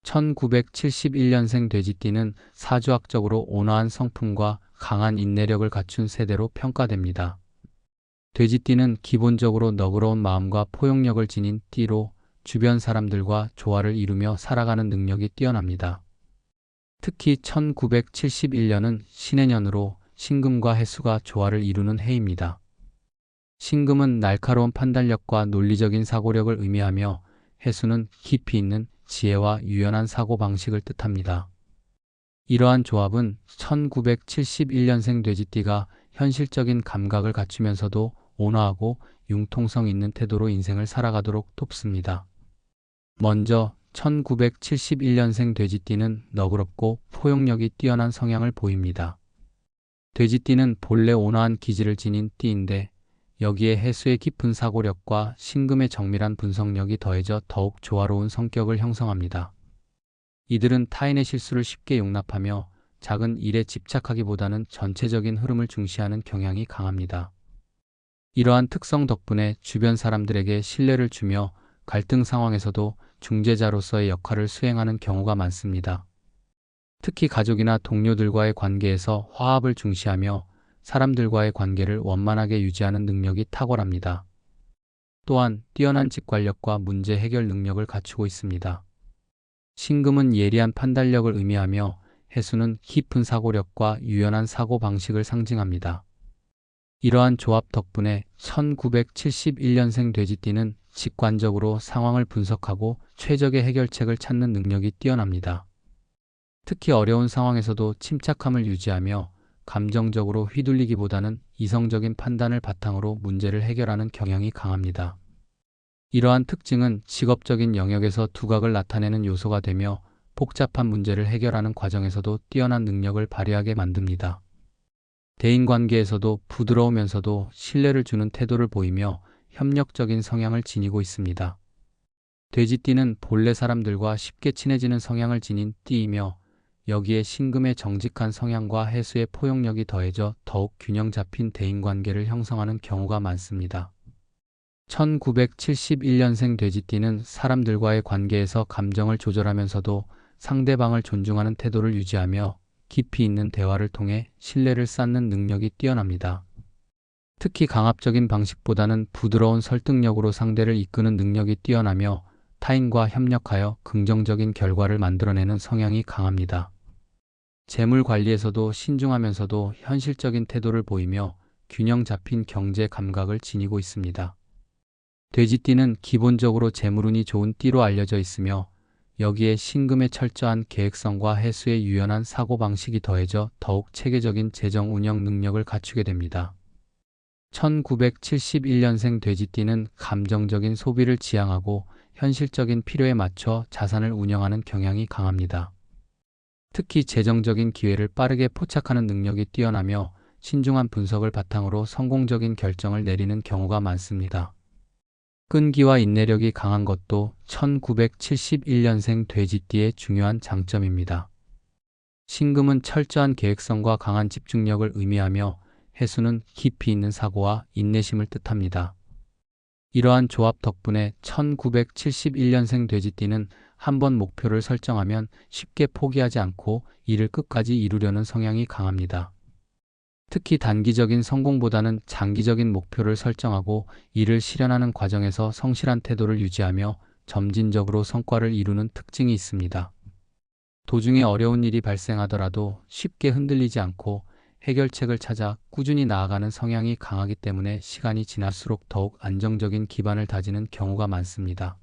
1971년생 돼지띠는 사주학적으로 온화한 성품과 강한 인내력을 갖춘 세대로 평가됩니다. 돼지띠는 기본적으로 너그러운 마음과 포용력을 지닌 띠로 주변 사람들과 조화를 이루며 살아가는 능력이 뛰어납니다. 특히 1971년은 신의 년으로 신금과 해수가 조화를 이루는 해입니다. 신금은 날카로운 판단력과 논리적인 사고력을 의미하며 해수는 깊이 있는 지혜와 유연한 사고방식을 뜻합니다. 이러한 조합은 1971년생 돼지띠가 현실적인 감각을 갖추면서도 온화하고 융통성 있는 태도로 인생을 살아가도록 돕습니다. 먼저 1971년생 돼지띠는 너그럽고 포용력이 뛰어난 성향을 보입니다. 돼지띠는 본래 온화한 기질을 지닌 띠인데 여기에 해수의 깊은 사고력과 신금의 정밀한 분석력이 더해져 더욱 조화로운 성격을 형성합니다. 이들은 타인의 실수를 쉽게 용납하며 작은 일에 집착하기보다는 전체적인 흐름을 중시하는 경향이 강합니다. 이러한 특성 덕분에 주변 사람들에게 신뢰를 주며 갈등 상황에서도 중재자로서의 역할을 수행하는 경우가 많습니다. 특히 가족이나 동료들과의 관계에서 화합을 중시하며 사람들과의 관계를 원만하게 유지하는 능력이 탁월합니다. 또한 뛰어난 직관력과 문제 해결 능력을 갖추고 있습니다. 신금은 예리한 판단력을 의미하며 해수는 깊은 사고력과 유연한 사고 방식을 상징합니다. 이러한 조합 덕분에 1971년생 돼지띠는 직관적으로 상황을 분석하고 최적의 해결책을 찾는 능력이 뛰어납니다. 특히 어려운 상황에서도 침착함을 유지하며 감정적으로 휘둘리기보다는 이성적인 판단을 바탕으로 문제를 해결하는 경향이 강합니다. 이러한 특징은 직업적인 영역에서 두각을 나타내는 요소가 되며 복잡한 문제를 해결하는 과정에서도 뛰어난 능력을 발휘하게 만듭니다. 대인관계에서도 부드러우면서도 신뢰를 주는 태도를 보이며 협력적인 성향을 지니고 있습니다. 돼지띠는 본래 사람들과 쉽게 친해지는 성향을 지닌 띠이며 여기에 신금의 정직한 성향과 해수의 포용력이 더해져 더욱 균형 잡힌 대인관계를 형성하는 경우가 많습니다. 1971년생 돼지띠는 사람들과의 관계에서 감정을 조절하면서도 상대방을 존중하는 태도를 유지하며 깊이 있는 대화를 통해 신뢰를 쌓는 능력이 뛰어납니다. 특히 강압적인 방식보다는 부드러운 설득력으로 상대를 이끄는 능력이 뛰어나며 타인과 협력하여 긍정적인 결과를 만들어내는 성향이 강합니다. 재물 관리에서도 신중하면서도 현실적인 태도를 보이며 균형 잡힌 경제 감각을 지니고 있습니다. 돼지띠는 기본적으로 재물운이 좋은 띠로 알려져 있으며 여기에 신금의 철저한 계획성과 해수의 유연한 사고방식이 더해져 더욱 체계적인 재정 운영 능력을 갖추게 됩니다. 1971년생 돼지띠는 감정적인 소비를 지향하고 현실적인 필요에 맞춰 자산을 운영하는 경향이 강합니다. 특히 재정적인 기회를 빠르게 포착하는 능력이 뛰어나며 신중한 분석을 바탕으로 성공적인 결정을 내리는 경우가 많습니다. 끈기와 인내력이 강한 것도 1971년생 돼지띠의 중요한 장점입니다. 신금은 철저한 계획성과 강한 집중력을 의미하며 해수는 깊이 있는 사고와 인내심을 뜻합니다. 이러한 조합 덕분에 1971년생 돼지띠는 한번 목표를 설정하면 쉽게 포기하지 않고 이를 끝까지 이루려는 성향이 강합니다. 특히 단기적인 성공보다는 장기적인 목표를 설정하고 이를 실현하는 과정에서 성실한 태도를 유지하며 점진적으로 성과를 이루는 특징이 있습니다. 도중에 어려운 일이 발생하더라도 쉽게 흔들리지 않고 해결책을 찾아 꾸준히 나아가는 성향이 강하기 때문에 시간이 지날수록 더욱 안정적인 기반을 다지는 경우가 많습니다.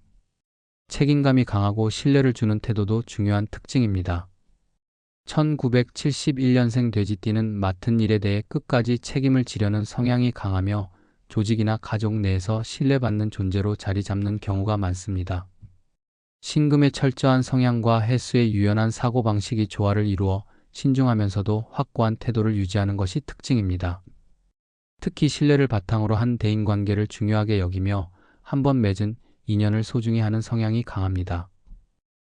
책임감이 강하고 신뢰를 주는 태도도 중요한 특징입니다. 1971년생 돼지띠는 맡은 일에 대해 끝까지 책임을 지려는 성향이 강하며 조직이나 가족 내에서 신뢰받는 존재로 자리 잡는 경우가 많습니다. 신금의 철저한 성향과 해수의 유연한 사고방식이 조화를 이루어 신중하면서도 확고한 태도를 유지하는 것이 특징입니다. 특히 신뢰를 바탕으로 한 대인관계를 중요하게 여기며 한번 맺은 인연을 소중히 하는 성향이 강합니다.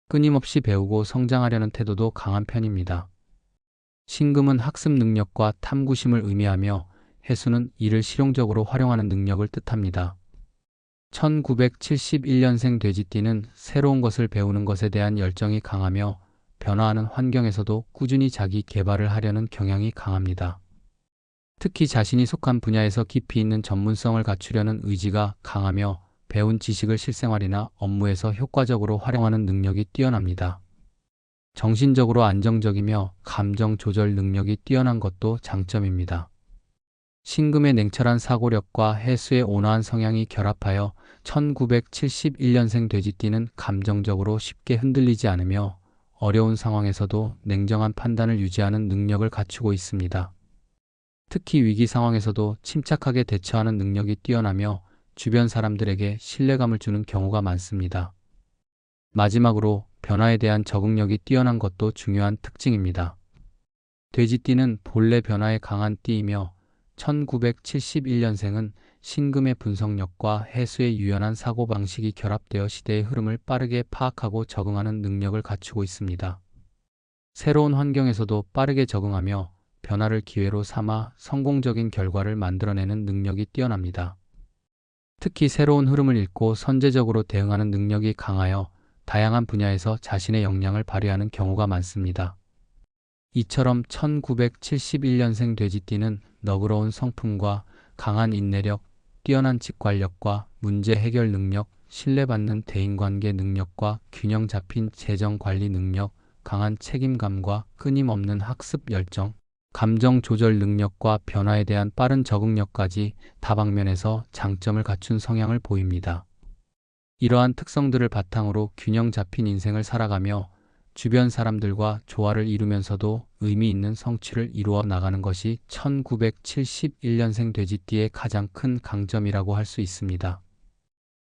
끊임없이 배우고 성장하려는 태도도 강한 편입니다. 신금은 학습 능력과 탐구심을 의미하며 해수는 이를 실용적으로 활용하는 능력을 뜻합니다. 1971년생 돼지띠는 새로운 것을 배우는 것에 대한 열정이 강하며 변화하는 환경에서도 꾸준히 자기 개발을 하려는 경향이 강합니다. 특히 자신이 속한 분야에서 깊이 있는 전문성을 갖추려는 의지가 강하며 배운 지식을 실생활이나 업무에서 효과적으로 활용하는 능력이 뛰어납니다. 정신적으로 안정적이며 감정 조절 능력이 뛰어난 것도 장점입니다. 신금의 냉철한 사고력과 해수의 온화한 성향이 결합하여 1971년생 돼지띠는 감정적으로 쉽게 흔들리지 않으며 어려운 상황에서도 냉정한 판단을 유지하는 능력을 갖추고 있습니다. 특히 위기 상황에서도 침착하게 대처하는 능력이 뛰어나며 주변 사람들에게 신뢰감을 주는 경우가 많습니다. 마지막으로 변화에 대한 적응력이 뛰어난 것도 중요한 특징입니다. 돼지띠는 본래 변화에 강한 띠이며 1971년생은 신금의 분석력과 해수의 유연한 사고방식이 결합되어 시대의 흐름을 빠르게 파악하고 적응하는 능력을 갖추고 있습니다. 새로운 환경에서도 빠르게 적응하며 변화를 기회로 삼아 성공적인 결과를 만들어내는 능력이 뛰어납니다. 특히 새로운 흐름을 읽고 선제적으로 대응하는 능력이 강하여 다양한 분야에서 자신의 역량을 발휘하는 경우가 많습니다. 이처럼 1971년생 돼지띠는 너그러운 성품과 강한 인내력, 뛰어난 직관력과 문제 해결 능력, 신뢰받는 대인관계 능력과 균형 잡힌 재정 관리 능력, 강한 책임감과 끊임없는 학습 열정, 감정 조절 능력과 변화에 대한 빠른 적응력까지 다방면에서 장점을 갖춘 성향을 보입니다. 이러한 특성들을 바탕으로 균형 잡힌 인생을 살아가며 주변 사람들과 조화를 이루면서도 의미 있는 성취를 이루어 나가는 것이 1971년생 돼지띠의 가장 큰 강점이라고 할 수 있습니다.